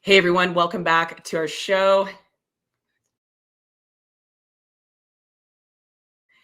Hey everyone, welcome back to our show.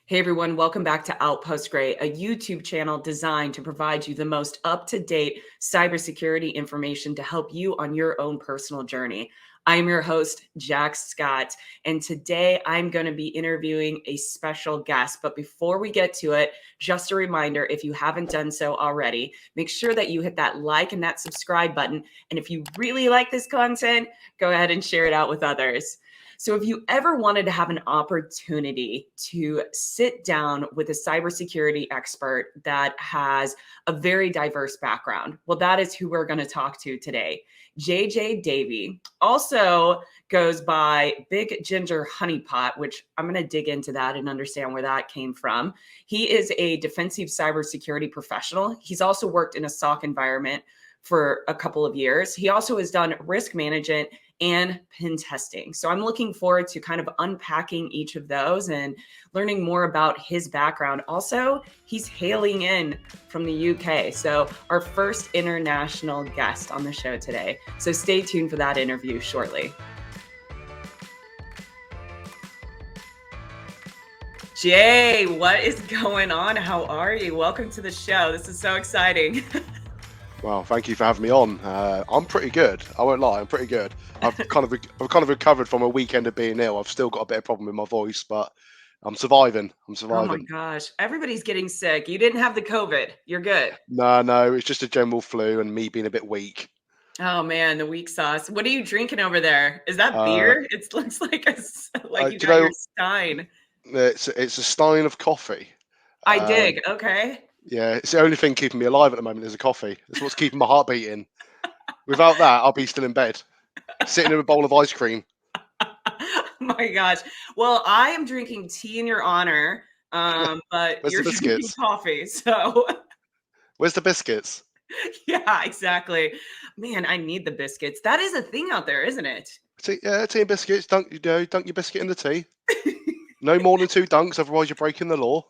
Hey everyone, welcome back to Outpost Gray, a YouTube channel designed to provide you the most up-to-date cybersecurity information to help you on your own personal journey. I'm your host, Jack Scott, and today I'm going to be interviewing a special guest. But before we get to it, just a reminder, if you haven't done so already, make sure that you hit that like and that subscribe button. And if you really like this content, go ahead and share it out with others. So, if you ever wanted to have an opportunity to sit down with a cybersecurity expert that has a very diverse background, well, that is who we're going to talk to today. Jay Davey also goes by Big Ginger Honeypot, which I'm going to dig into that and understand where that came from. He is a defensive cybersecurity professional. He's also worked in a SOC environment for a couple of years. He also has done risk management and pen testing. So I'm looking forward to kind of unpacking each of those and learning more about his background. Also, he's hailing in from the UK. So our first international guest on the show today. So stay tuned for that interview shortly. Jay, what is going on? How are you? Welcome to the show. This is so exciting. Well, thank you for having me on. I'm pretty good. I won't lie, I'm pretty good. I've kind of recovered from a weekend of being ill. I've still got a bit of problem with my voice, but I'm surviving. Oh my gosh, everybody's getting sick. You didn't have the COVID. You're good. No, it's just a general flu and me being a bit weak. Oh man, the weak sauce. What are you drinking over there? Is that Uh, beer? It looks like like you do you got your know, Stein. it's a stein of coffee. I Um, dig. Okay. yeah, it's the only thing keeping me alive at the moment is a coffee. It's what's keeping my heart beating. Without that, I'll be still in bed, sitting in a bowl of ice cream. My gosh. Well, I am drinking tea in your honor, but Where's the you're drinking biscuits? coffee. So Where's the biscuits? yeah, exactly. Man, I need the biscuits. That is a thing out there, isn't it? Tea and biscuits. Dunk your biscuit in the tea. No more than 2 dunks, otherwise you're breaking the law.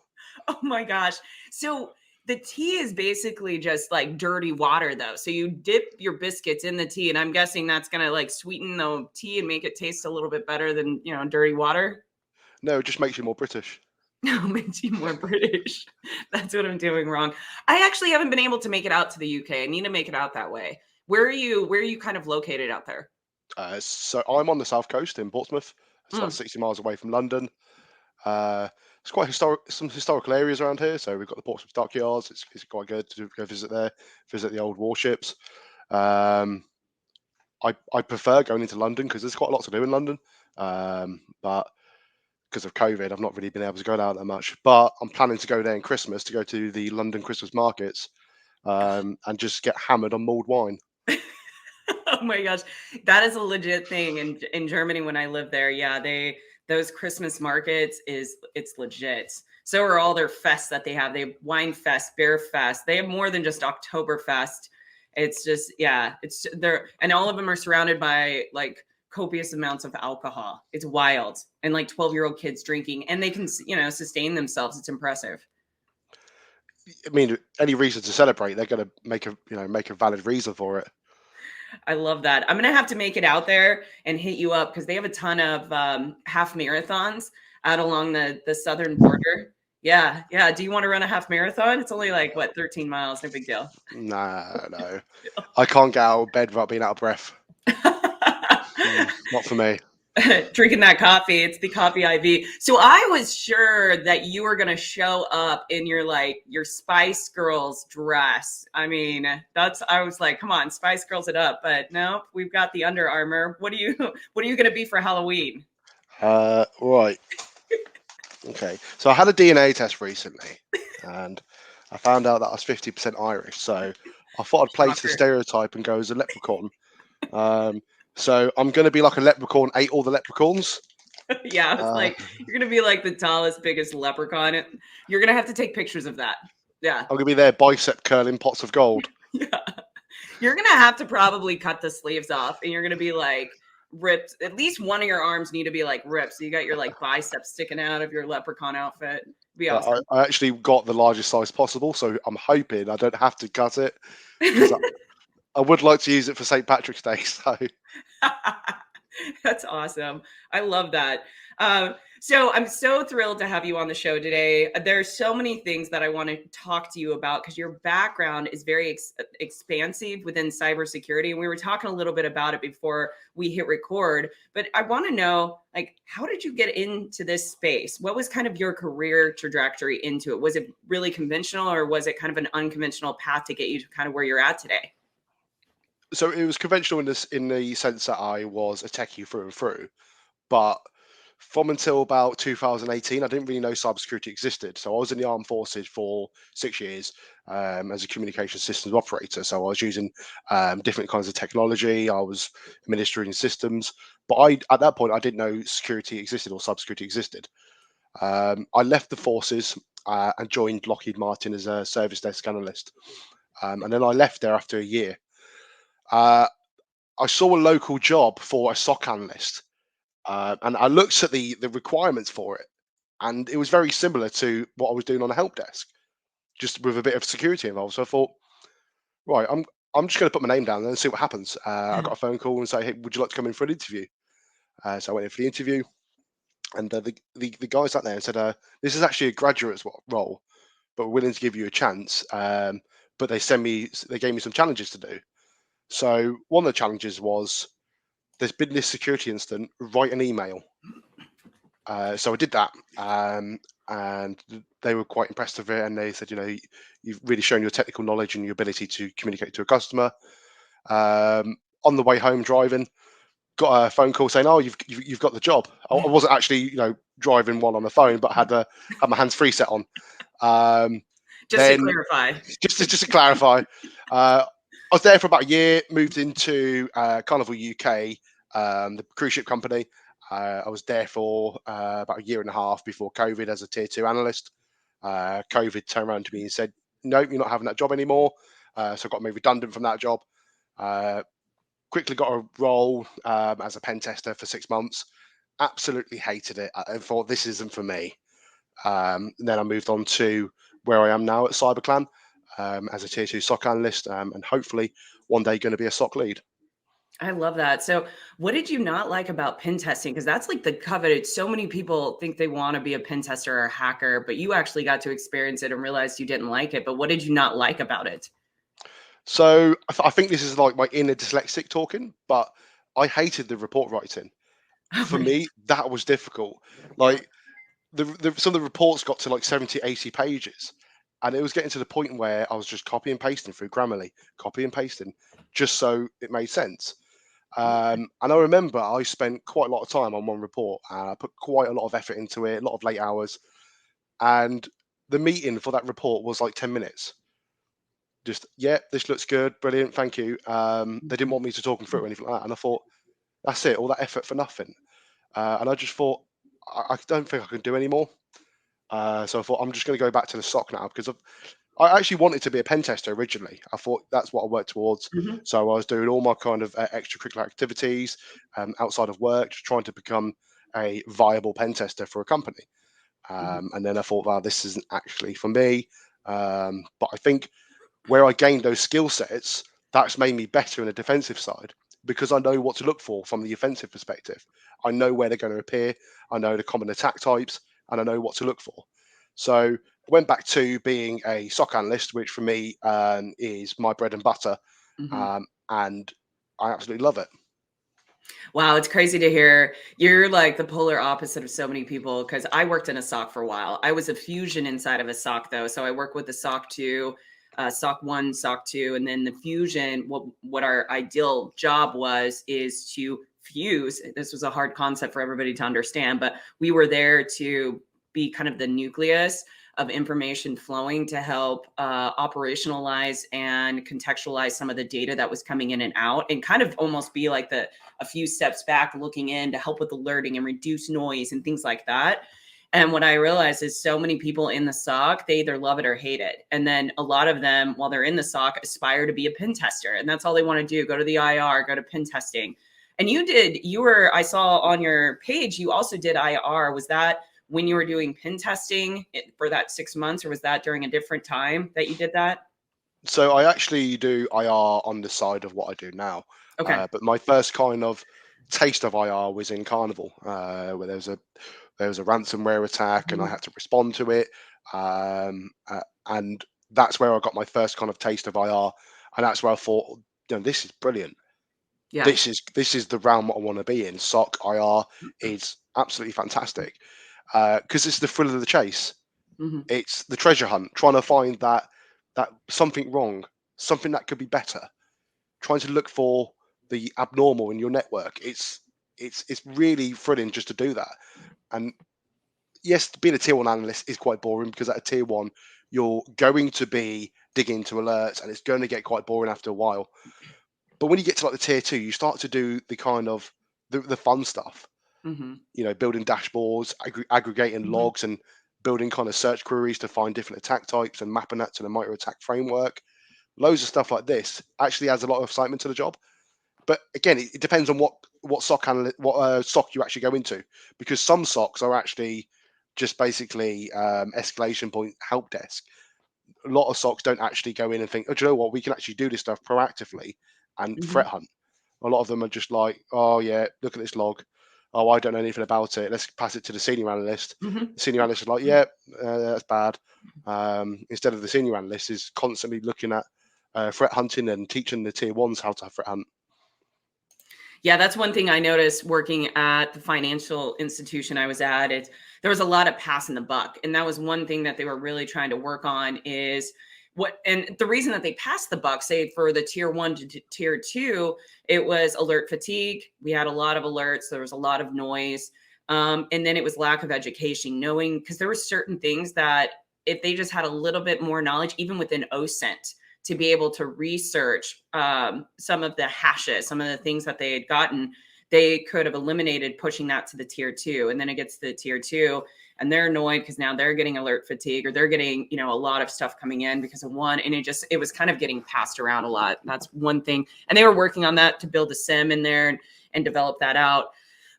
Oh my gosh. So the tea is basically just like dirty water though. So you dip your biscuits in the tea and I'm guessing that's going to like sweeten the tea and make it taste a little bit better than, dirty water. No, it just makes you more British. No, makes you more British. That's what I'm doing wrong. I actually haven't been able to make it out to the UK. I need to make it out that way. Where are you kind of located out there? So I'm on the south coast in Portsmouth. It's about Mm. 60 miles away from London. It's quite some historical areas around here. So we've got the Portsmouth Dockyards. It's quite good to go visit there, visit the old warships. Um, I prefer going into London because there's quite a lot to do in London. But because of COVID, I've not really been able to go out that much. But I'm planning to go there in Christmas to go to the London Christmas markets and just get hammered on mulled wine. Oh my gosh, that is a legit thing in Germany when I lived there. Yeah, those Christmas markets it's legit. So are all their fests that they have. They have wine fest, beer fest. They have more than just Oktoberfest. It's just it's there, and all of them are surrounded by like copious amounts of alcohol. It's wild, and like 12-year-old kids drinking, and they can sustain themselves. It's impressive. I mean, any reason to celebrate, they're going to make a valid reason for it. I love that. I'm gonna have to make it out there and hit you up because they have a ton of half marathons out along the southern border. Yeah, yeah. Do you want to run a half marathon? It's only like what 13 miles. No big deal. No, I can't get out of bed without being out of breath. Not for me. Drinking that coffee. It's the coffee IV. So I was sure that you were gonna show up in your Spice Girls dress. I mean, I was like, come on, Spice Girls it up. But no, we've got the Under Armour. What are you gonna be for Halloween? Right. Okay. So I had a DNA test recently, and I found out that I was 50% Irish. So I thought I'd play to the stereotype and go as a leprechaun. So I'm going to be like a leprechaun, ate all the leprechauns. Yeah, it's like you're gonna be like the tallest, biggest leprechaun. You're gonna have to take pictures of that. Yeah, I'm going to be there, bicep curling pots of gold. yeah. You're gonna have to probably cut the sleeves off, and you're gonna be like ripped. At least one of your arms need to be like ripped, so you got your like biceps sticking out of your leprechaun outfit. Be awesome. I actually got the largest size possible, so I'm hoping I don't have to cut it. Because I would like to use it for St. Patrick's Day. So That's awesome. I love that. So I'm so thrilled to have you on the show today. There's so many things that I want to talk to you about because your background is very expansive within cybersecurity. And we were talking a little bit about it before we hit record, but I want to know, like, how did you get into this space? What was kind of your career trajectory into it? Was it really conventional, or was it kind of an unconventional path to get you to kind of where you're at today? so it was conventional in the sense that I was a techie through and through, but from until about 2018, I didn't really know cybersecurity existed. So I was in the armed forces for 6 years as a communication systems operator. So I was using different kinds of technology. I was administering systems, but at that point I didn't know security existed or cybersecurity existed. I left the forces and joined Lockheed Martin as a service desk analyst, and then I left there after a year. Uh, I saw a local job for a SOC analyst, and I looked at the requirements for it, and it was very similar to what I was doing on a help desk, just with a bit of security involved. So I thought, right, I'm just going to put my name down and see what happens. I got a phone call and say, hey, would you like to come in for an interview? So I went in for the interview, and the guy sat there and said, this is actually a graduate's role, but we're willing to give you a chance. But they gave me some challenges to do. So one of the challenges was, there's been this security incident, write an email. So I did that, and they were quite impressed with it. And they said, you've really shown your technical knowledge and your ability to communicate to a customer. On the way home driving, got a phone call saying, "Oh, you've got the job." I wasn't actually, driving while on the phone, but I had my hands free set on. Just to Then, clarify. just to clarify, I was there for about a year. Moved into Carnival UK, the cruise ship company. I was there for about a year and a half before COVID as a tier 2 analyst. COVID turned around to me and said, "No, you're not having that job anymore." So I got made redundant from that job. Quickly got a role as a pen tester for 6 months. Absolutely hated it. I thought, this isn't for me. And then I moved on to where I am now at CyberClan as a tier 2 SOC analyst, and hopefully one day going to be a SOC lead. I love that. So, what did you not like about pen testing? Because that's like the coveted. So many people think they want to be a pen tester or a hacker, but you actually got to experience it and realized you didn't like it. But what did you not like about it? So I think this is like my inner dyslexic talking, but I hated the report writing. Oh For my, me, that was difficult. yeah. Like some of the reports got to like 70, 80 pages. And it was getting to the point where I was just copy and pasting through Grammarly, copy and pasting, just so it made sense. And I remember I spent quite a lot of time on one report. I put quite a lot of effort into it, a lot of late hours. And the meeting for that report was like 10 minutes. Just, yeah, this looks good, brilliant, thank you. They didn't want me to talk them through or anything like that. And I thought, that's it, all that effort for nothing. And I just thought, I don't think I can do any more. So I thought, I'm just going to go back to the SOC now, because I actually wanted to be a pen tester originally. I thought that's what I worked towards. Mhm. So I was doing all my kind of extracurricular activities outside of work, just trying to become a viable pen tester for a company. Mhm. And then I thought, well, this isn't actually for me. But I think where I gained those skill sets, that's made me better in the defensive side, because I know what to look for from the offensive perspective. I know where they're going to appear. I know the common attack types, and I know what to look for. So I went back to being a SOC analyst, which for me is my bread and butter, Mhm. and I absolutely love it. Wow, it's crazy to hear. You're like the polar opposite of so many people because I worked in a SOC for a while. I was a fusion inside of a SOC though. So I work with the SOC 2, SOC 1, SOC 2, and then the fusion. What our ideal job was is to fuse. This was a hard concept for everybody to understand, but we were there to be kind of the nucleus of information flowing to help operationalize and contextualize some of the data that was coming in and out, and kind of almost be like a few steps back looking in to help with alerting and reduce noise and things like that. And what I realized is so many people in the SOC, they either love it or hate it. And then a lot of them, while they're in the SOC, aspire to be a pen tester. And that's all they want to do. Go to the IR, go to pen testing. And I saw on your page, you also did IR. Was that when you were doing pen testing for that 6 months, or was that during a different time that you did that? So I actually do IR on the side of what I do now. Okay. But my first kind of taste of IR was in Carnival, where there was a ransomware attack and I Mhm. had to respond to it. And that's where I got my first kind of taste of IR, and that's where I thought, this is brilliant. Yeah. This is the realm I want to be in. SOC IR is absolutely fantastic because it's the thrill of the chase. Mhm. It's the treasure hunt, trying to find that something wrong, something that could be better, trying to look for the abnormal in your network. It's really thrilling just to do that. And yes, being a tier one analyst is quite boring because at a tier one, you're going to be digging into alerts and it's going to get quite boring after a while. But when you get to like the tier two, you start to do the kind of the fun stuff, Mhm. building dashboards, aggregating Mhm. logs and building kind of search queries to find different attack types and mapping that to the micro attack framework. Loads of stuff like this actually adds a lot of excitement to the job. But again, it depends on what SOC you actually go into, because some SOCs are actually just basically escalation point help desk. A lot of SOCs don't actually go in and think, oh, do you know what? We can actually do this stuff proactively and threat Mhm. hunt. A lot of them are just like, oh yeah, look at this log. Oh, I don't know anything about it. Let's pass it to the senior analyst. Mhm. The senior analyst is like, yeah, that's bad. Instead of the senior analyst is constantly looking at threat hunting and teaching the tier ones how to threat hunt. Yeah, that's one thing I noticed working at the financial institution I was at. There was a lot of passing the buck, and that was one thing that they were really trying to work on is what. And the reason that they passed the buck, say for the tier one to tier two, it was alert fatigue. We had a lot of alerts. There was a lot of noise, and then it was lack of education, knowing because there were certain things that if they just had a little bit more knowledge, even within OSINT, to be able to research some of the hashes, some of the things that they had gotten, they could have eliminated pushing that to the tier two. And then it gets to the tier two and they're annoyed because now they're getting alert fatigue or they're getting, a lot of stuff coming in because of one. And it was kind of getting passed around a lot. That's one thing. And they were working on that to build a sim in there and develop that out.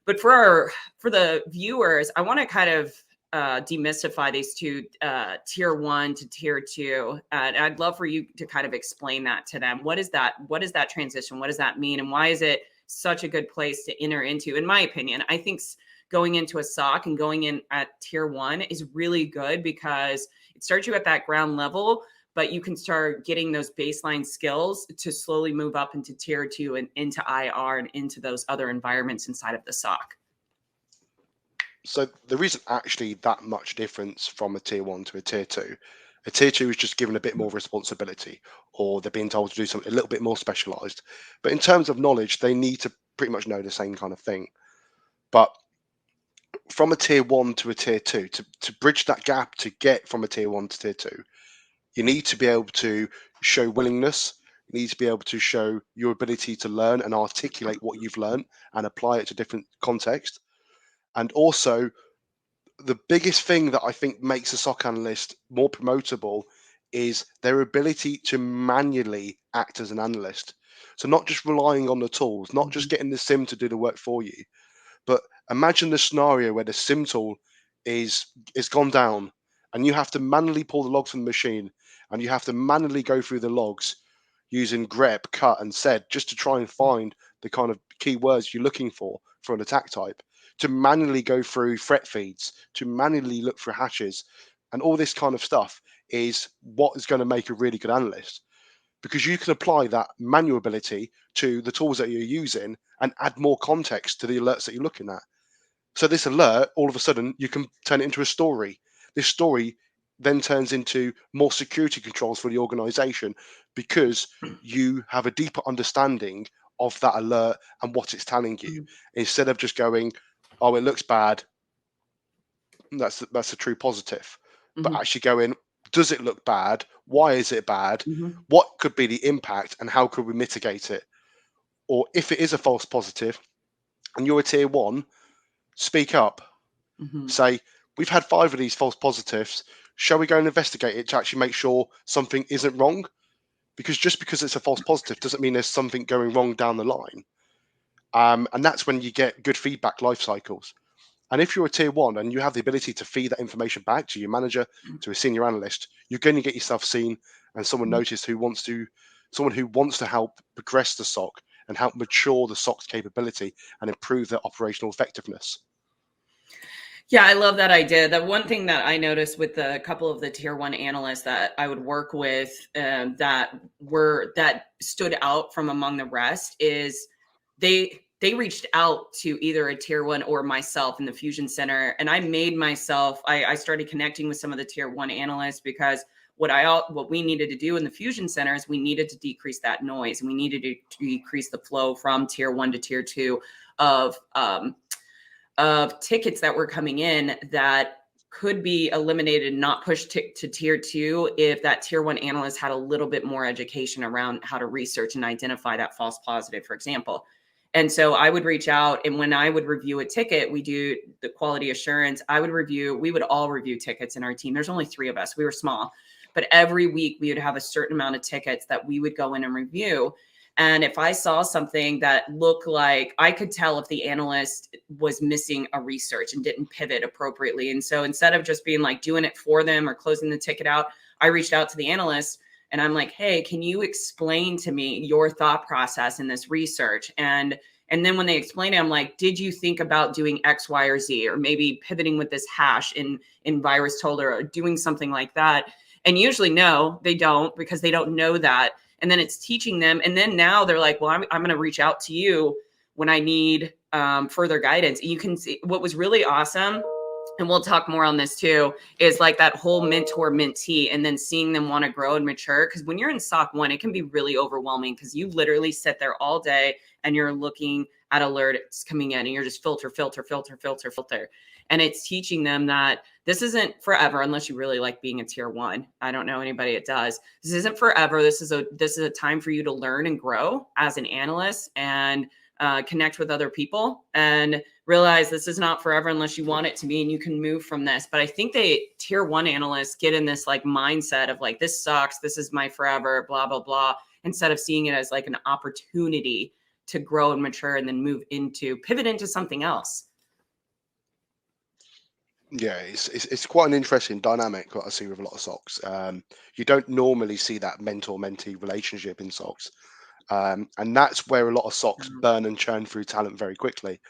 But for the viewers, I want to kind of demystify these two tier one to tier two. And I'd love for you to kind of explain that to them. What is that? What is that transition? What does that mean? And why is it such a good place to enter into? In my opinion, I think going into a SOC and going in at tier one is really good because it starts you at that ground level, but you can start getting those baseline skills to slowly move up into tier two and into IR and into those other environments inside of the SOC. So there isn't actually that much difference from a tier one to a tier two. A tier two is just given a bit more responsibility, or they're being told to do something a little bit more specialized. But in terms of knowledge, they need to pretty much know the same kind of thing. But from a tier one to a tier two, to bridge that gap to get from a tier one to tier two, you need to be able to show willingness. You need to be able to show your ability to learn and articulate what you've learned and apply it to different contexts. And also, the biggest thing that I think makes a SOC analyst more promotable is their ability to manually act as an analyst. So not just relying on the tools, not just Mhm. getting the sim to do the work for you, but imagine the scenario where the sim tool is gone down and you have to manually pull the logs from the machine and you have to manually go through the logs using grep, cut, and sed just to try and find the kind of keywords you're looking for an attack type, to manually go through threat feeds, to manually look for hashes, and all this kind of stuff is what is going to make a really good analyst, because you can apply that manual ability to the tools that you're using and add more context to the alerts that you're looking at. So this alert, all of a sudden, you can turn it into a story. This story then turns into more security controls for the organization because you have a deeper understanding of that alert and what it's telling you, Mhm. instead of just going, oh, it looks bad. That's a true positive. But Mhm. actually going, does it look bad? Why is it bad? Mhm. What could be the impact and how could we mitigate it? Or if it is a false positive and you're a tier one, speak up. Mhm. Say, we've had 5 of these false positives. Shall we go and investigate it to actually make sure something isn't wrong? Because just because it's a false positive doesn't mean there's something going wrong down the line. And that's when you get good feedback life cycles. And if you're a tier one and you have the ability to feed that information back to your manager, to a senior analyst, you're going to get yourself seen and someone noticed someone who wants to help progress the SOC and help mature the SOC's capability and improve their operational effectiveness. Yeah, I love that idea. The one thing that I noticed with a couple of the tier one analysts that I would work with that stood out from among the rest is they reached out to either a tier one or myself in the Fusion Center, and I made myself. I started connecting with some of the tier one analysts because what we needed to do in the Fusion Center is we needed to decrease that noise, and we needed to decrease the flow from tier one to tier two of tickets that were coming in that could be eliminated, not pushed to tier two if that tier one analyst had a little bit more education around how to research and identify that false positive, for example. And so I would reach out, and when I would review a ticket, we do the quality assurance. We would all review tickets in our team. There's only 3 of us. We were small, but every week we would have a certain amount of tickets that we would go in and review. And if I saw something that looked like, I could tell if the analyst was missing a research and didn't pivot appropriately. And so instead of just being like doing it for them or closing the ticket out, I reached out to the analyst and I'm like, hey, can you explain to me your thought process in this research? And then when they explain it, I'm like, did you think about doing X, Y, or Z, or maybe pivoting with this hash in VirusTotal or doing something like that? And usually no, they don't, because they don't know that. And then it's teaching them. And then now they're like, well, I'm going to reach out to you when I need further guidance. And you can see what was really awesome, and we'll talk more on this too, is like that whole mentor mentee, and then seeing them want to grow and mature. Because when you're in SOC 1, it can be really overwhelming because you literally sit there all day and you're looking at alerts coming in and you're just filter. And it's teaching them that this isn't forever unless you really like being a tier one. I don't know anybody that does. This isn't forever. This is a time for you to learn and grow as an analyst and connect with other people and realize this is not forever unless you want it to be, and you can move from this. But I think tier one analysts get in this like mindset of like, this sucks, this is my forever, blah, blah, blah, instead of seeing it as like an opportunity to grow and mature and then pivot into something else. Yeah, it's quite an interesting dynamic that I see with a lot of SOCs. You don't normally see that mentor-mentee relationship in SOCs. And that's where a lot of SOCs burn and churn through talent very quickly,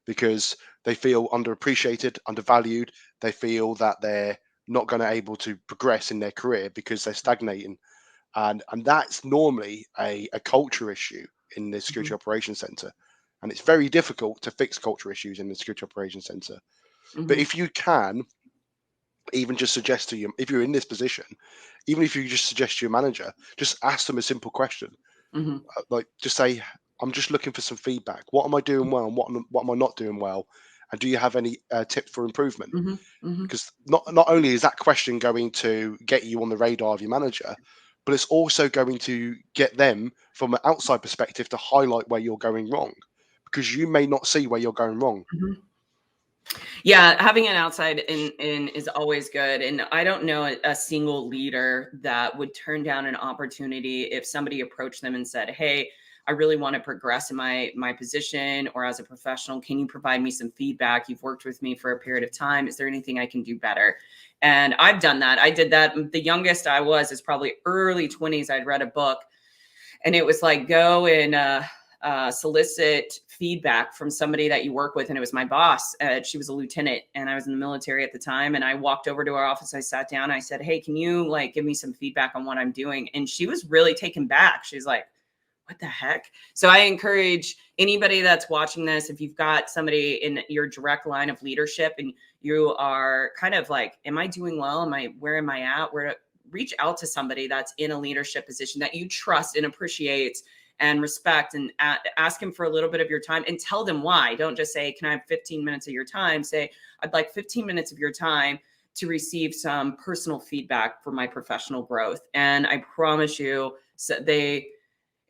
because they feel underappreciated, undervalued. They feel that they're not going to able to progress in their career because they're stagnating. And that's normally a culture issue in the Security Operations Center. And it's very difficult to fix culture issues in the Security Operations Center. But if you can even just suggest to you, if you're in this position, even if you just suggest to your manager, just ask them a simple question. Like, just say, I'm just looking for some feedback. What am I doing well and what am I not doing well? And do you have any tips for improvement? Because not only is that question going to get you on the radar of your manager, but it's also going to get them from an outside perspective to highlight where you're going wrong, because you may not see where you're going wrong. Yeah, having an outside in is always good. And I don't know a single leader that would turn down an opportunity if somebody approached them and said, hey, I really want to progress in my position or as a professional. Can you provide me some feedback? You've worked with me for a period of time. Is there anything I can do better? And I've done that. I did that. The youngest I was is probably early 20s. I'd read a book and it was like, go and solicit feedback from somebody that you work with. And it was my boss. She was a lieutenant and I was in the military at the time. And I walked over to her office. I sat down. I said, hey, can you like give me some feedback on what I'm doing? And she was really taken back. She's like, what the heck? So I encourage anybody that's watching this, if you've got somebody in your direct line of leadership and you are kind of like, am I doing well? Where am I at? Reach out to somebody that's in a leadership position that you trust and appreciate and respect, and ask him for a little bit of your time and tell them why. Don't just say, can I have 15 minutes of your time? Say, I'd like 15 minutes of your time to receive some personal feedback for my professional growth. And I promise you,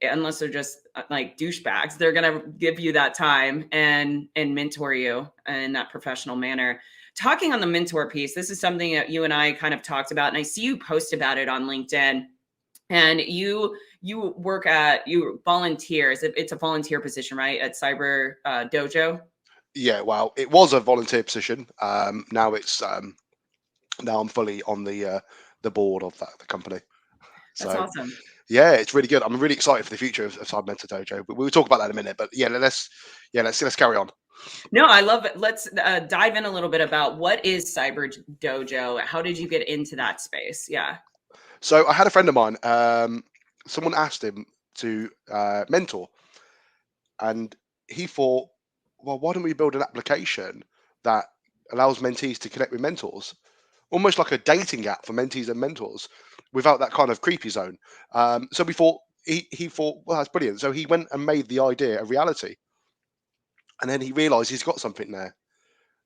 unless they're just like douchebags, they're going to give you that time and mentor you in that professional manner. Talking on the mentor piece, this is something that you and I kind of talked about, and I see you post about it on LinkedIn. And you volunteer. It's a volunteer position, right? At Cyber Dojo. Yeah, well, it was a volunteer position. Now it's now I'm fully on the board of the company. That's So awesome. yeah, it's really good. I'm really excited for the future of Cyber Mentor Dojo. But we'll talk about that in a minute. But yeah, let's carry on. No, I love it. Let's dive in a little bit about what is Cyber Dojo. How did you get into that space? Yeah. So I had a friend of mine. Someone asked him to mentor, and he thought, well, why don't we build an application that allows mentees to connect with mentors, almost like a dating app for mentees and mentors, without that kind of creepy zone. So we thought he thought, well, that's brilliant. So he went and made the idea a reality, and then he realised he's got something there.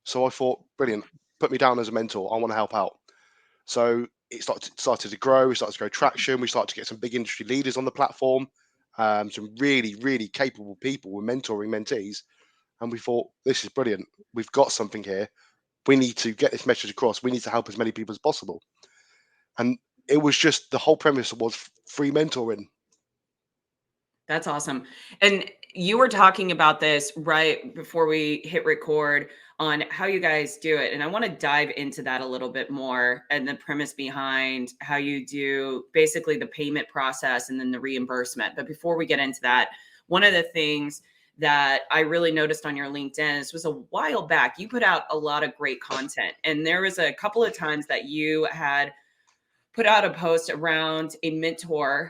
So I thought, brilliant, put me down as a mentor. I want to help out. So it started to grow. We started to grow traction. We started to get some big industry leaders on the platform, some really capable people were mentoring mentees. And we thought, this is brilliant. We've got something here. We need to get this message across. We need to help as many people as possible. And it was just the whole premise was free mentoring. That's awesome. And you were talking about this right before we hit record on how you guys do it. And I want to dive into that a little bit more and the premise behind how you do basically the payment process and then the reimbursement. But before we get into that, one of the things that I really noticed on your LinkedIn, this was a while back, you put out a lot of great content. And there was a couple of times that you had put out a post around a mentee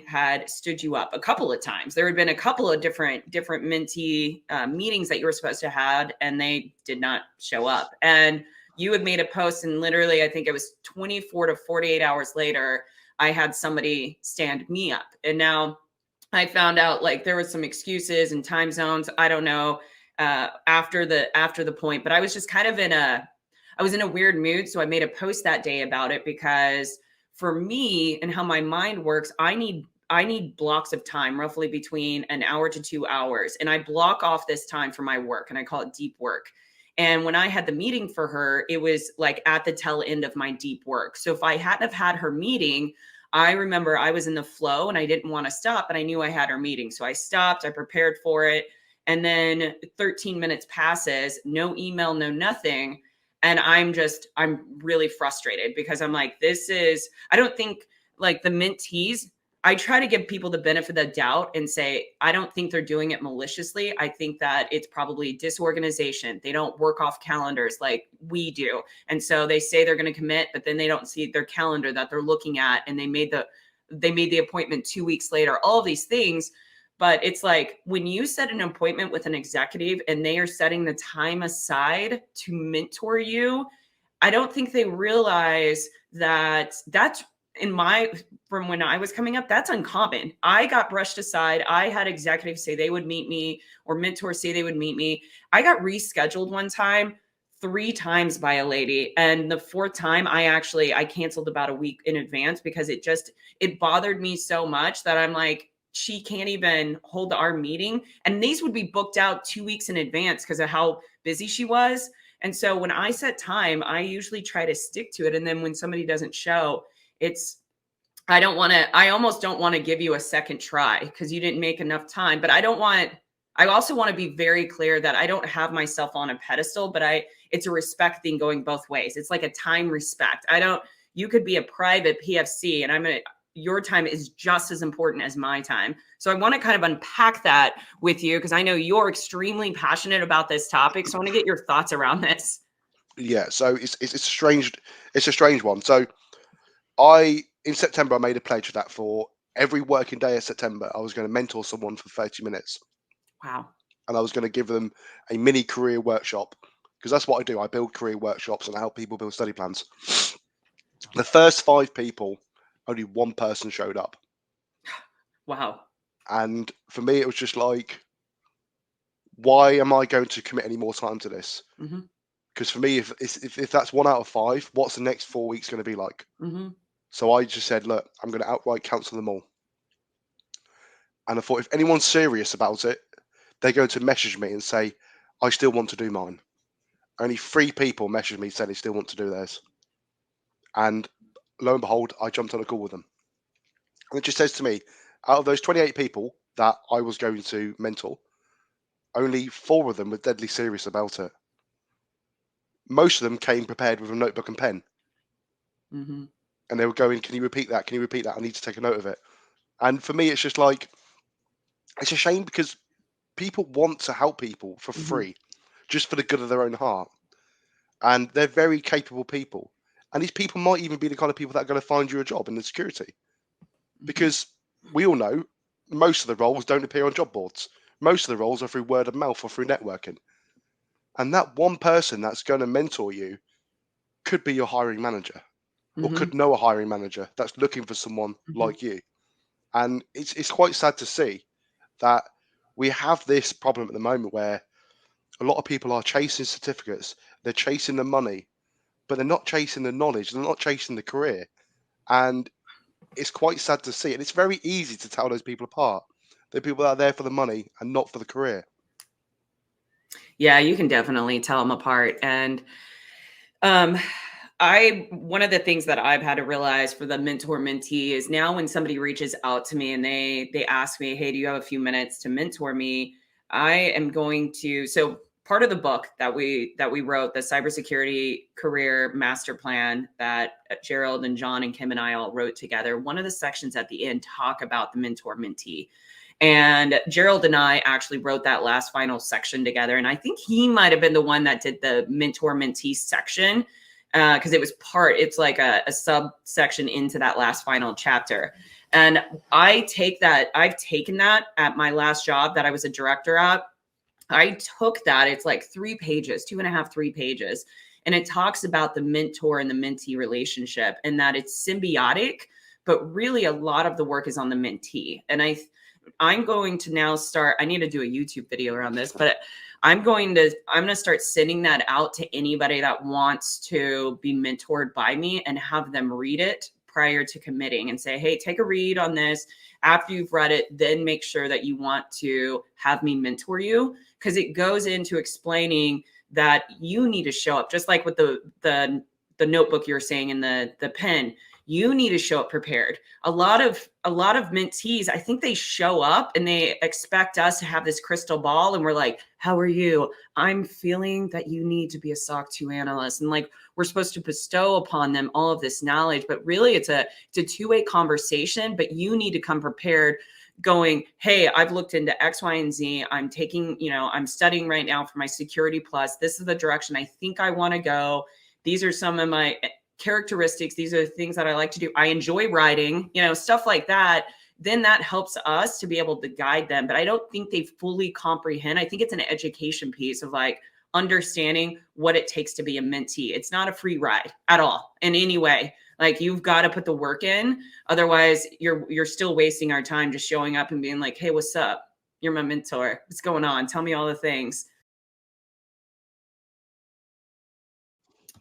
had stood you up a couple of times. There had been a couple of different mentee meetings that you were supposed to have, and they did not show up. And you had made a post, and literally, I think it was 24 to 48 hours later, I had somebody stand me up. And now I found out like there was some excuses and time zones. I don't know after the point, but I was just kind of I was in a weird mood. So I made a post that day about it because for me and how my mind works, I need blocks of time, roughly between an hour to 2 hours. And I block off this time for my work and I call it deep work. And when I had the meeting for her, it was like at the tail end of my deep work. So if I hadn't have had her meeting, I remember I was in the flow and I didn't want to stop, but I knew I had her meeting. So I stopped, I prepared for it. And then 13 minutes passes, no email, no nothing. And I'm really frustrated because I'm like, I don't think like the mentees, I try to give people the benefit of the doubt and say, I don't think they're doing it maliciously. I think that it's probably disorganization. They don't work off calendars like we do. And so they say they're going to commit, but then they don't see their calendar that they're looking at. And they made the appointment 2 weeks later, all of these things. But it's like when you set an appointment with an executive and they are setting the time aside to mentor you, I don't think they realize that that's from when I was coming up, that's uncommon. I got brushed aside. I had executives say they would meet me or mentors say they would meet me. I got rescheduled one time 3 times by a lady. And the fourth time I canceled about a week in advance because it bothered me so much that I'm like, she can't even hold our meeting. And these would be booked out 2 weeks in advance because of how busy she was. And so when I set time, I usually try to stick to it. And then when somebody doesn't show, I almost don't want to give you a second try because you didn't make enough time. But I also want to be very clear that I don't have myself on a pedestal, but it's a respect thing going both ways. It's like a time respect. You could be a private PFC and your time is just as important as my time. So I want to kind of unpack that with you because I know you're extremely passionate about this topic. So I want to get your thoughts around this. Yeah, so it's a strange one. So in September I made a pledge that for every working day of September I was going to mentor someone for 30 minutes. Wow. And I was going to give them a mini career workshop because that's what I do. I build career workshops and I help people build study plans. The first 5 people, only one person showed up. Wow. And for me, it was just like, why am I going to commit any more time to this? Mm-hmm. Because for me, if that's 1 out of 5, what's the next 4 weeks going to be like? Mm-hmm. So I just said, look, I'm going to outright cancel them all. And I thought, if anyone's serious about it, they're going to message me and say, I still want to do mine. Only 3 people messaged me saying they still want to do theirs. And lo and behold, I jumped on a call with them. And it just says to me, out of those 28 people that I was going to mentor, only 4 of them were deadly serious about it. Most of them came prepared with a notebook and pen. Mm-hmm. And they were going, can you repeat that? Can you repeat that? I need to take a note of it. And for me, it's just like, it's a shame because people want to help people for free, just for the good of their own heart. And they're very capable people. And these people might even be the kind of people that are going to find you a job in the security. Because we all know most of the roles don't appear on job boards. Most of the roles are through word of mouth or through networking. And that one person that's going to mentor you could be your hiring manager, or could know a hiring manager that's looking for someone like you. And it's quite sad to see that we have this problem at the moment where a lot of people are chasing certificates, they're chasing the money, but they're not chasing the knowledge, they're not chasing the career. And it's quite sad to see. And it's very easy to tell those people apart. They're people that are there for the money and not for the career. Yeah, you can definitely tell them apart. And one of the things that I've had to realize for the mentor mentee is now when somebody reaches out to me and they ask me, hey, do you have a few minutes to mentor me? I am going to, so part of the book that we wrote, the cybersecurity career master plan that Gerald and John and Kim and I all wrote together, one of the sections at the end talk about the mentor mentee. And Gerald and I actually wrote that last final section together. And I think he might have been the one that did the mentor mentee section because it's like a subsection into that last final chapter. And I've taken that at my last job that I was a director at. I took that, it's like 3 pages, 2.5, 3 pages. And it talks about the mentor and the mentee relationship and that it's symbiotic, but really a lot of the work is on the mentee. And I'm going to now start, I need to do a YouTube video around this, but I'm going to start sending that out to anybody that wants to be mentored by me and have them read it prior to committing and say, hey, take a read on this. After you've read it, then make sure that you want to have me mentor you, because it goes into explaining that you need to show up, just like with the notebook you're saying in the pen. You need to show up prepared. A lot of mentees, I think they show up and they expect us to have this crystal ball. And we're like, how are you? I'm feeling that you need to be a SOC 2 analyst. And like, we're supposed to bestow upon them all of this knowledge, but really it's a two-way conversation, but you need to come prepared going, hey, I've looked into X, Y, and Z. I'm taking, I'm studying right now for my Security Plus. This is the direction I think I want to go. These are some of my characteristics. These are the things that I like to do. I enjoy writing, stuff like that. Then that helps us to be able to guide them. But I don't think they fully comprehend. I think it's an education piece of like understanding what it takes to be a mentee. It's not a free ride at all in any way. Like, you've got to put the work in. Otherwise, you're still wasting our time just showing up and being like, hey, what's up? You're my mentor. What's going on? Tell me all the things.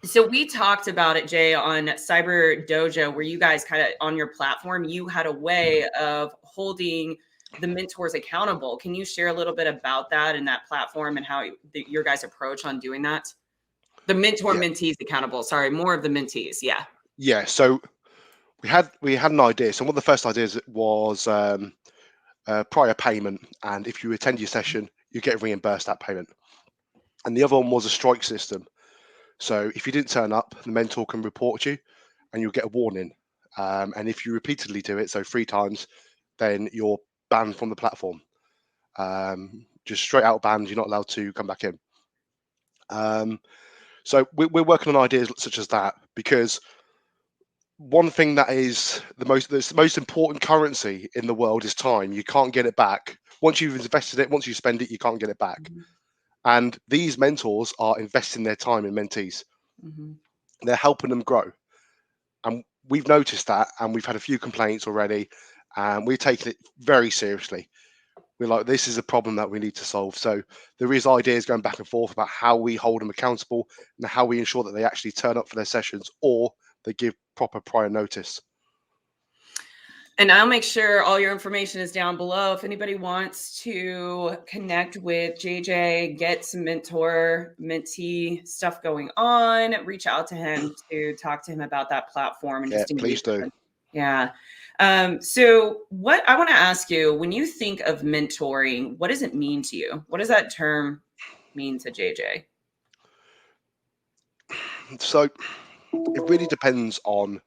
So we talked about it, Jay, on Cyber Dojo, where you guys kind of on your platform, you had a way of holding the mentors accountable. Can you share a little bit about that and that platform and how your guys' approach on doing that? The mentor mentees accountable. Sorry, more of the mentees. Yeah. Yeah. So we had an idea. So one of the first ideas was prior payment, and if you attend your session, you get reimbursed that payment. And the other one was a strike system. So if you didn't turn up, the mentor can report you and you'll get a warning. And if you repeatedly do it, so 3 times, then you're banned from the platform. Just straight out banned, you're not allowed to come back in. So we're working on ideas such as that, because one thing that is the most important currency in the world is time. You can't get it back. Once you've invested it, once you spend it, you can't get it back. Mm-hmm. And these mentors are investing their time in mentees. Mm-hmm. They're helping them grow. And we've noticed that, and we've had a few complaints already, and we've taken it very seriously. We're like, this is a problem that we need to solve. So there is ideas going back and forth about how we hold them accountable and how we ensure that they actually turn up for their sessions, or they give proper prior notice. And I'll make sure all your information is down below. If anybody wants to connect with JJ, get some mentee stuff going on, reach out to him to talk to him about that platform. And yeah, please do. Yeah. So what I want to ask you, when you think of mentoring, what does it mean to you? What does that term mean to JJ? So it really depends on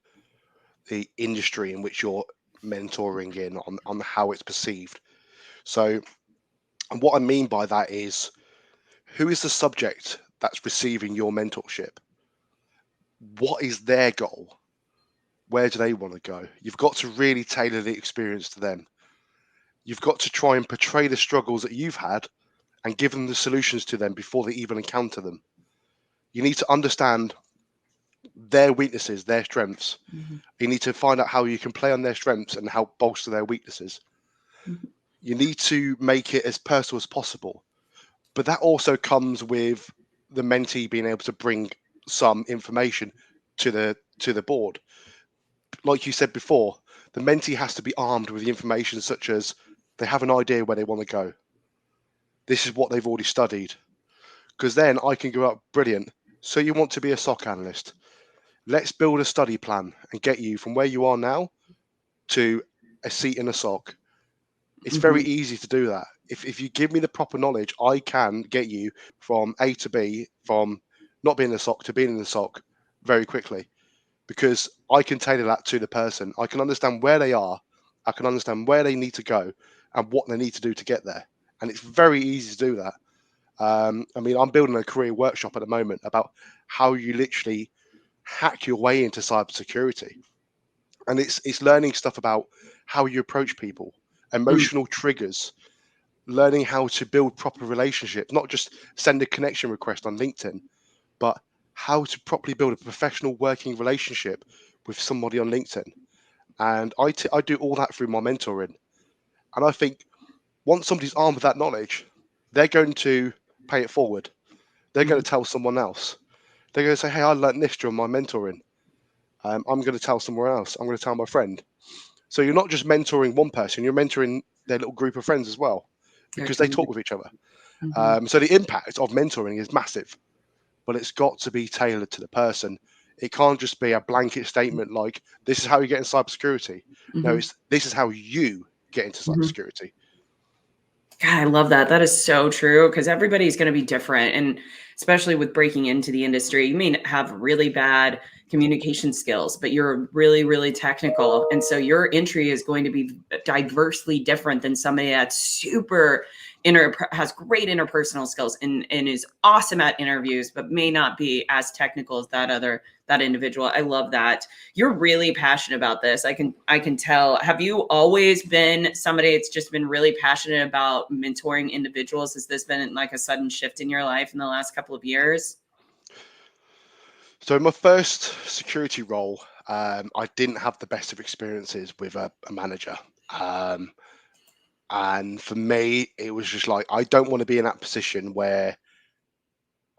the industry in which you're mentoring in, on how it's perceived. So, and what I mean by that is, who is the subject that's receiving your mentorship? What is their goal? Where do they want to go? You've got to really tailor the experience to them. You've got to try and portray the struggles that you've had and give them the solutions to them before they even encounter them. You need to understand their weaknesses, their strengths. Mhm. You need to find out how you can play on their strengths and help bolster their weaknesses. Mhm. You need to make it as personal as possible. But that also comes with the mentee being able to bring some information to the board. Like you said before, the mentee has to be armed with the information such as they have an idea where they want to go. This is what they've already studied. Because then I can go up, brilliant. So you want to be a SOC analyst? Let's build a study plan and get you from where you are now to a seat in a SOC. It's very Mhm. easy to do that. If you give me the proper knowledge, I can get you from A to B, from not being in the SOC to being in the SOC very quickly, because I can tailor that to the person. I can understand where they are, I can understand where they need to go and what they need to do to get there. And it's very easy to do that. I mean, I'm building a career workshop at the moment about how you literally hack your way into cybersecurity. And it's learning stuff about how you approach people, Mm. emotional triggers, learning how to build proper relationships, not just send a connection request on LinkedIn, but how to properly build a professional working relationship with somebody on LinkedIn. And I do all that through my mentoring. And I think once somebody's armed with that knowledge, they're going to pay it forward. They're going Mhm. to tell someone else. They're going to say, hey, I learned this during my mentoring. I'm going to tell someone else. I'm going to tell my friend. So you're not just mentoring one person, you're mentoring their little group of friends as well, Their because they talk community. with each other. Mhm. So the impact of mentoring is massive, but it's got to be tailored to the person. It can't just be a blanket statement like, this is how you get in cybersecurity. No, Mhm. it's this is how you get into Mhm. cybersecurity. God, I love that. That is so true because everybody's going to be different. And especially with breaking into the industry, you may have really bad communication skills, but you're really, really technical. And so your entry is going to be diversely different than somebody that's has great interpersonal skills and is awesome at interviews, but may not be as technical as that individual. I love that. You're really passionate about this. I can tell. Have you always been somebody that's just been really passionate about mentoring individuals? Has this been like a sudden shift in your life in the last couple of years? So in my first security role, I didn't have the best of experiences with a manager. Um, and for me, it was just like, I don't want to be in that position where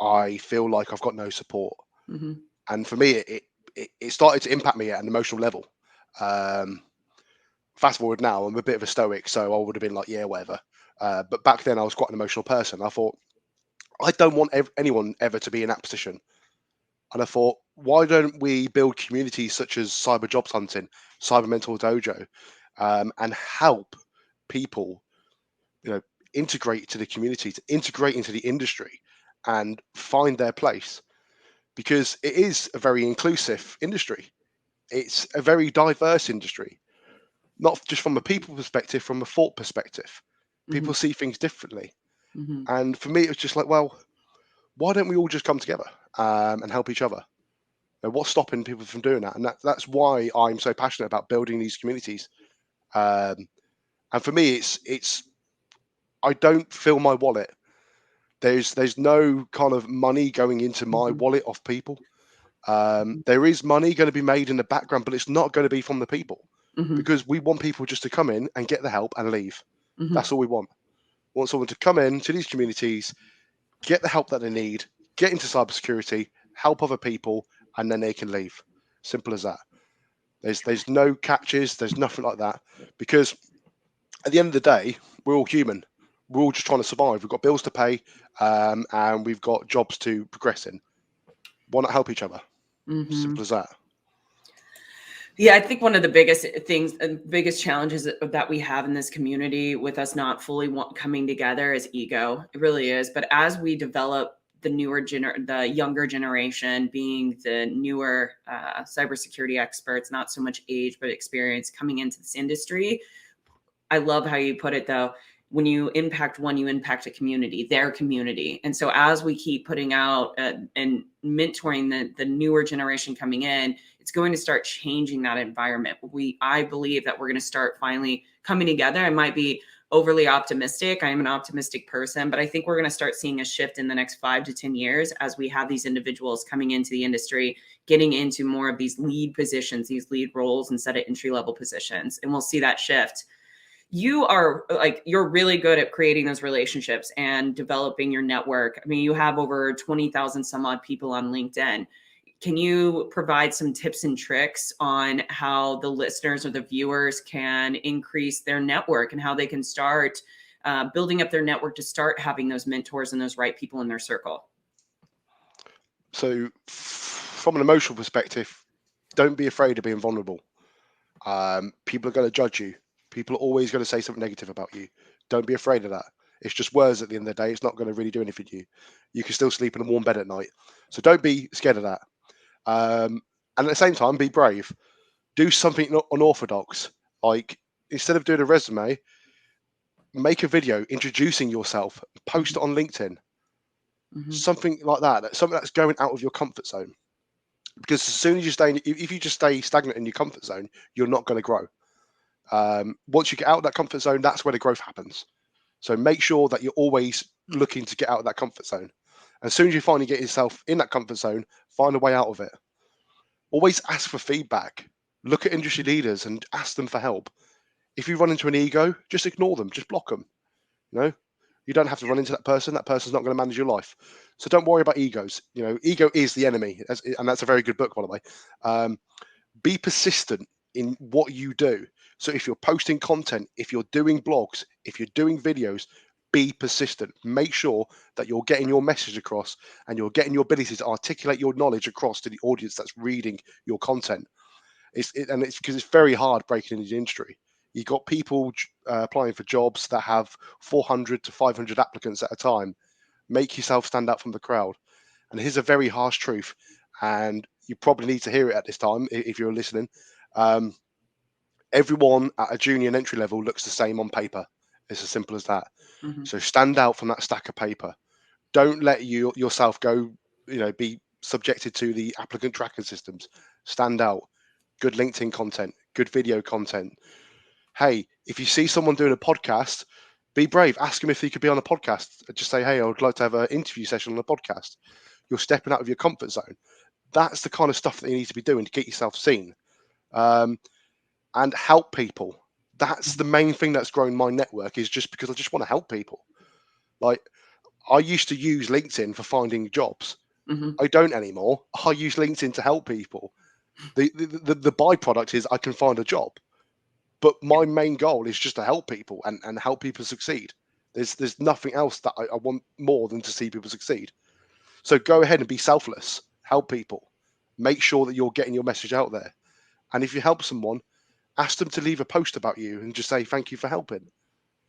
I feel like I've got no support. Mm-hmm. And for me, it started to impact me at an emotional level. Um, Fast forward now, I'm a bit of a stoic, so I would have been like, yeah, whatever. But back then, I was quite an emotional person. I thought, I don't want anyone ever to be in that position. And I thought, why don't we build communities such as Cyber Jobs Hunting, Cyber Mental Dojo, and help people, you know, integrate to the community, to integrate into the industry, and find their place, because it is a very inclusive industry. It's a very diverse industry, not just from a people perspective, from a thought perspective. Mm-hmm. People see things differently. Mm-hmm. And for me, it was just like, well, why don't we all just come together and help each other? What's stopping people from doing that? And that's why I'm so passionate about building these communities. Um, and for me, it's I don't fill my wallet. There's no kind of money going into my Mm-hmm. wallet of people. There is money going to be made in the background, but it's not going to be from the people, Mm-hmm. because we want people just to come in and get the help and leave. Mm-hmm. That's all we want. We want someone to come in to these communities, get the help that they need, get into cybersecurity, help other people, and then they can leave. Simple as that. There's no catches. There's nothing like that, because at the end of the day, we're all human. We're all just trying to survive. We've got bills to pay, and we've got jobs to progress in. Why not help each other? Mm-hmm. Simple as that. Yeah, I think one of the biggest things and biggest challenges that we have in this community with us not fully coming together is ego. It really is. But as we develop the younger generation, being the newer cybersecurity experts, not so much age but experience coming into this industry, I love how you put it though. When you impact one, you impact a community, their community. And so as we keep putting out and mentoring the newer generation coming in, it's going to start changing that environment. I believe that we're going to start finally coming together. I might be overly optimistic. I am an optimistic person, but I think we're going to start seeing a shift in the next 5 to 10 years as we have these individuals coming into the industry, getting into more of these lead positions, these lead roles instead of entry level positions. And we'll see that shift. You're really good at creating those relationships and developing your network. I mean, you have over 20,000 some odd people on LinkedIn. Can you provide some tips and tricks on how the listeners or the viewers can increase their network and how they can start building up their network to start having those mentors and those right people in their circle? So from an emotional perspective, don't be afraid of being vulnerable. People are going to judge you. People are always going to say something negative about you. Don't be afraid of that. It's just words at the end of the day. It's not going to really do anything to you. You can still sleep in a warm bed at night. So don't be scared of that. And at the same time, be brave. Do something not unorthodox. Like instead of doing a resume, make a video introducing yourself, post it on LinkedIn. Mm-hmm. Something like that. Something that's going out of your comfort zone. Because as soon as you if you just stay stagnant in your comfort zone, you're not going to grow. Once you get out of that comfort zone, that's where the growth happens. So make sure that you're always looking to get out of that comfort zone. As soon as you finally get yourself in that comfort zone, find a way out of it. Always ask for feedback. Look at industry leaders and ask them for help. If you run into an ego, just ignore them, just block them. You know, you don't have to run into that person. That person's not going to manage your life. So don't worry about egos. Ego is the enemy, and that's a very good book, by the way. Be persistent in what you do. So if you're posting content, if you're doing blogs, if you're doing videos, be persistent. Make sure that you're getting your message across and you're getting your ability to articulate your knowledge across to the audience that's reading your content. It's because it's very hard breaking into the industry. You've got people applying for jobs that have 400 to 500 applicants at a time. Make yourself stand out from the crowd. And here's a very harsh truth, and you probably need to hear it at this time if you're listening. Everyone at a junior and entry level looks the same on paper. It's as simple as that. Mm-hmm. So stand out from that stack of paper. Don't let yourself go, be subjected to the applicant tracking systems. Stand out. Good LinkedIn content, good video content. Hey, if you see someone doing a podcast, be brave. Ask them if they could be on a podcast. Just say, hey, I would like to have an interview session on a podcast. You're stepping out of your comfort zone. That's the kind of stuff that you need to be doing to get yourself seen. And help people. That's the main thing that's grown my network, is just because I just want to help people. Like, I used to use LinkedIn for finding jobs. Mm-hmm. I don't anymore. I use LinkedIn to help people. The byproduct is I can find a job. But my main goal is just to help people and help people succeed. There's nothing else that I want more than to see people succeed. So go ahead and be selfless. Help people. Make sure that you're getting your message out there. And if you help someone, ask them to leave a post about you and just say thank you for helping.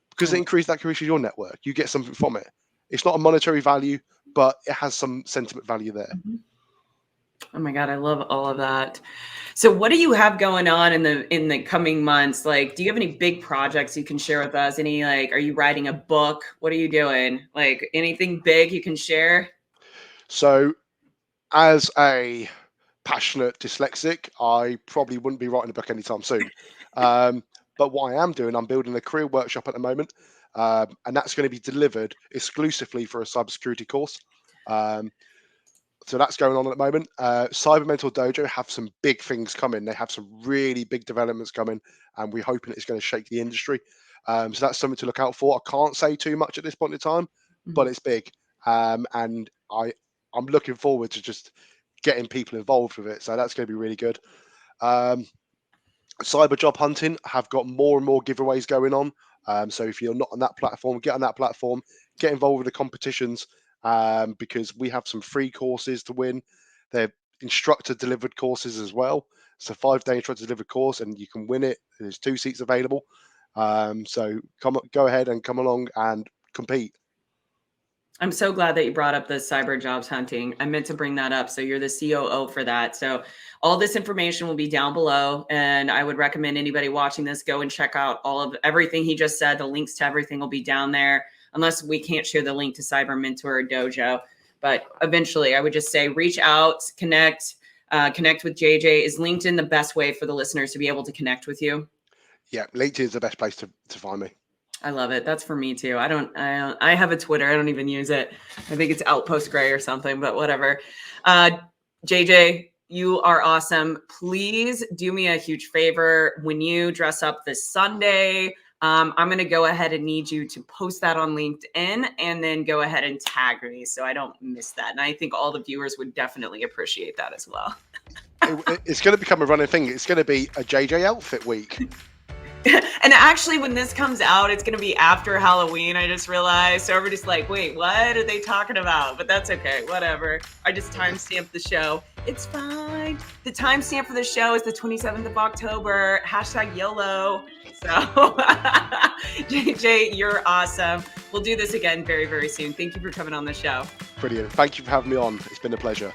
Because it increases your network. You get something from it. It's not a monetary value, but it has some sentiment value there. Mm-hmm. Oh my God, I love all of that. So what do you have going on in the coming months? Like, do you have any big projects you can share with us? Are you writing a book? What are you doing? Like anything big you can share? So as a passionate dyslexic, I probably wouldn't be writing a book anytime soon. But what I am doing, I'm building a career workshop at the moment, and that's going to be delivered exclusively for a cybersecurity course. So that's going on at the moment. Cyber Mental Dojo have some big things coming. They have some really big developments coming, and we're hoping it's going to shake the industry. So that's something to look out for. I can't say too much at this point in time, but it's big, and I'm looking forward to just getting people involved with it. So that's going to be really good. Cyber job hunting have got more and more giveaways going on. So if you're not on that platform, get on that platform, get involved with the competitions, because we have some free courses to win. They're instructor delivered courses as well. It's a 5-day instructor delivered course, and you can win it. There's 2 seats available. So go ahead and come along and compete. I'm so glad that you brought up the cyber jobs hunting. I meant to bring that up. So you're the COO for that. So all this information will be down below. And I would recommend anybody watching this go and check out all of everything he just said. The links to everything will be down there, unless we can't share the link to Cyber Mentor or Dojo. But eventually I would just say, reach out, connect with JJ. Is LinkedIn the best way for the listeners to be able to connect with you? Yeah, LinkedIn is the best place to find me. I love it. That's for me too. I have a Twitter. I don't even use it. I think it's Outpost Gray or something, but whatever. JJ, you are awesome. Please do me a huge favor. When you dress up this Sunday, I'm going to go ahead and need you to post that on LinkedIn and then go ahead and tag me so I don't miss that. And I think all the viewers would definitely appreciate that as well. It's going to become a running thing. It's going to be a JJ outfit week. And actually, when this comes out, it's going to be after Halloween, I just realized. So everybody's like, wait, what are they talking about? But that's okay. Whatever. I just timestamped the show. It's fine. The timestamp for the show is the 27th of October. #YOLO. So, JJ, you're awesome. We'll do this again very, very soon. Thank you for coming on the show. Brilliant. Thank you for having me on. It's been a pleasure.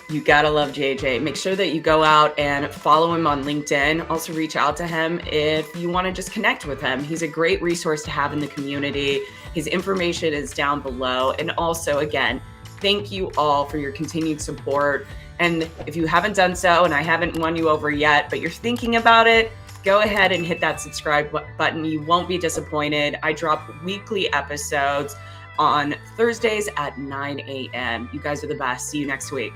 You gotta love JJ. Make sure that you go out and follow him on LinkedIn. Also reach out to him if you want to just connect with him. He's a great resource to have in the community. His information is down below. And also, again, thank you all for your continued support. And if you haven't done so, and I haven't won you over yet, but you're thinking about it, go ahead and hit that subscribe button. You won't be disappointed. I drop weekly episodes on Thursdays at 9 a.m. You guys are the best. See you next week.